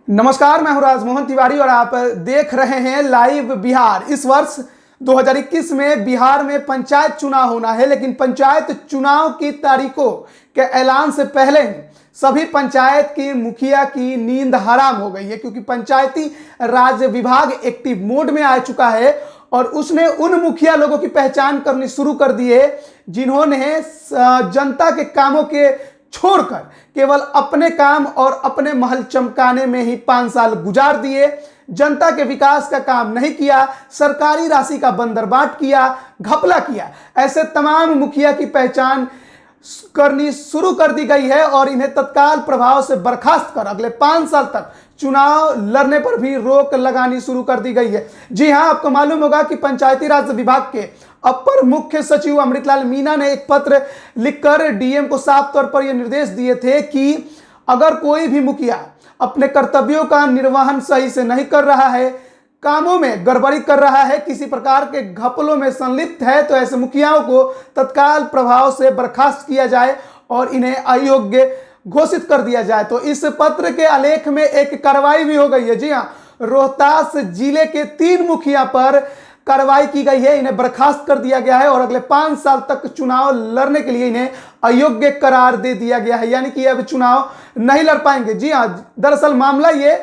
नमस्कार, मैं हूं राजमोहन तिवारी और आप देख रहे हैं लाइव बिहार। इस वर्ष 2021 में बिहार में पंचायत चुनाव होना है, लेकिन पंचायत चुनाव की तारीखों के ऐलान से पहले सभी पंचायत की मुखिया की नींद हराम हो गई है, क्योंकि पंचायती राज विभाग एक्टिव मोड में आ चुका है और उसने उन मुखिया लोगों की पहचान करनी शुरू कर दी है जिन्होंने जनता के कामों के छोड़कर केवल अपने काम और अपने महल चमकाने में ही 5 साल गुजार दिए। जनता के विकास का काम नहीं किया, सरकारी राशि का बंदरबाट किया, घपला किया। ऐसे तमाम मुखिया की पहचान करनी शुरू कर दी गई है और इन्हें तत्काल प्रभाव से बर्खास्त कर अगले 5 साल तक चुनाव लड़ने पर भी रोक लगानी शुरू कर दी गई है। जी हां, आपको मालूम होगा कि पंचायती राज विभाग के अपर मुख्य सचिव अमृतलाल मीणा ने एक पत्र लिखकर डीएम को साफ तौर पर यह निर्देश दिए थे कि अगर कोई भी मुखिया अपने कर्तव्यों का निर्वहन सही से नहीं कर रहा है, कामों में गड़बड़ी कर रहा है, किसी प्रकार के घपलों में संलिप्त है, तो ऐसे मुखियाओं को तत्काल प्रभाव से बर्खास्त किया जाए और इन्हें अयोग्य घोषित कर दिया जाए। तो इस पत्र के आलेख में एक कार्रवाई भी हो गई है। जी हाँ, रोहतास जिले के 3 मुखिया पर कार्रवाई की गई है, इन्हें बर्खास्त कर दिया गया है और अगले 5 साल तक चुनाव लड़ने के लिए इन्हें अयोग्य करार दे दिया गया है, यानी कि अब चुनाव नहीं लड़ पाएंगे। जी हाँ, दरअसल मामला ये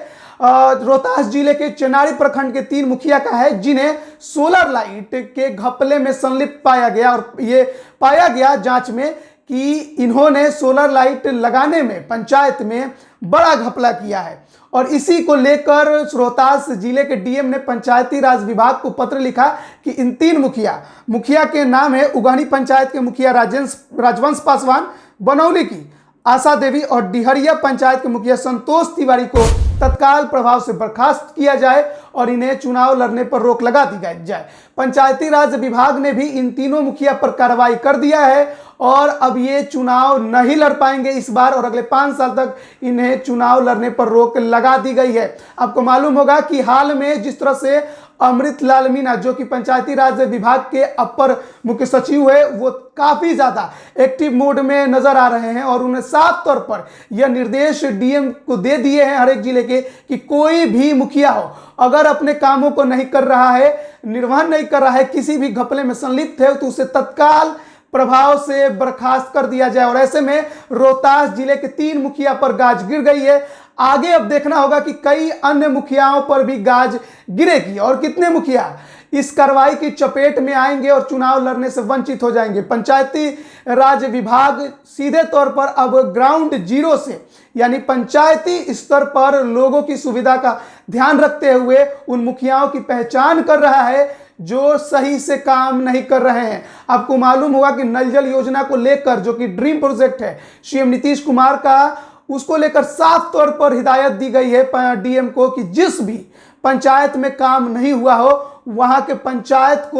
रोहतास जिले के चेनारी प्रखंड के 3 मुखिया का है, जिन्हें सोलर लाइट के घपले में संलिप्त पाया गया और ये पाया गया जांच में कि इन्होंने सोलर लाइट लगाने में पंचायत में बड़ा घपला किया है। और इसी को लेकर रोहतास जिले के डीएम ने पंचायती राज विभाग को पत्र लिखा कि इन 3 मुखिया के नाम है उगहनी पंचायत के मुखिया राजवंश पासवान, बनौली की आशा देवी और डिहरिया पंचायत के मुखिया संतोष तिवारी को तत्काल प्रभाव से बर्खास्त किया जाए और इन्हें चुनाव लड़ने पर रोक लगा दी जाए। पंचायती राज विभाग ने भी इन तीनों मुखिया पर कार्रवाई कर दिया है और अब ये चुनाव नहीं लड़ पाएंगे इस बार और अगले 5 साल तक इन्हें चुनाव लड़ने पर रोक लगा दी गई है। आपको मालूम होगा कि हाल में जिस तरह से अमृतलाल मीणा, जो कि पंचायती राज विभाग के अपर मुख्य सचिव है, वो काफी ज्यादा एक्टिव मोड में नजर आ रहे हैं और उन्हें साफ तौर पर यह निर्देश डीएम को दे दिए हैं हर एक जिले के कि कोई भी मुखिया हो, अगर अपने कामों को नहीं कर रहा है, निर्वहन नहीं कर रहा है, किसी भी घपले में संलिप्त है, तो उसे तत्काल प्रभाव से बर्खास्त कर दिया जाए। और ऐसे में रोहतास जिले के 3 मुखिया पर गाज गिर गई है। आगे अब देखना होगा कि कई अन्य मुखियाओं पर भी गाज गिरेगी और कितने मुखिया इस कार्रवाई की चपेट में आएंगे और चुनाव लड़ने से वंचित हो जाएंगे। पंचायती राज विभाग सीधे तौर पर अब ग्राउंड जीरो से, यानी पंचायती स्तर पर लोगों की सुविधा का ध्यान रखते हुए उन मुखियाओं की पहचान कर रहा है जो सही से काम नहीं कर रहे हैं। आपको मालूम होगा कि नल जल योजना को लेकर, जो कि ड्रीम प्रोजेक्ट है सीएम नीतीश कुमार का, उसको लेकर साफ तौर पर हिदायत दी गई है डीएम को कि जिस भी पंचायत में काम नहीं हुआ हो, वहां के पंचायत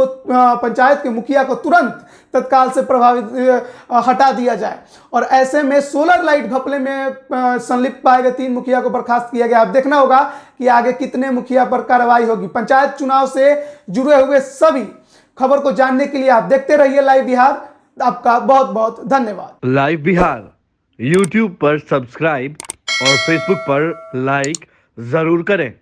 के मुखिया को तुरंत तत्काल से प्रभावित हटा दिया जाए। और ऐसे में सोलर लाइट घपले में संलिप्त पाए गए 3 मुखिया को बर्खास्त किया गया। अब देखना होगा कि आगे कितने मुखिया पर कार्रवाई होगी। पंचायत चुनाव से जुड़े हुए सभी खबर को जानने के लिए आप देखते रहिए लाइव बिहार। आपका बहुत बहुत धन्यवाद। लाइव बिहार यूट्यूब पर सब्सक्राइब और फेसबुक पर लाइक जरूर करें।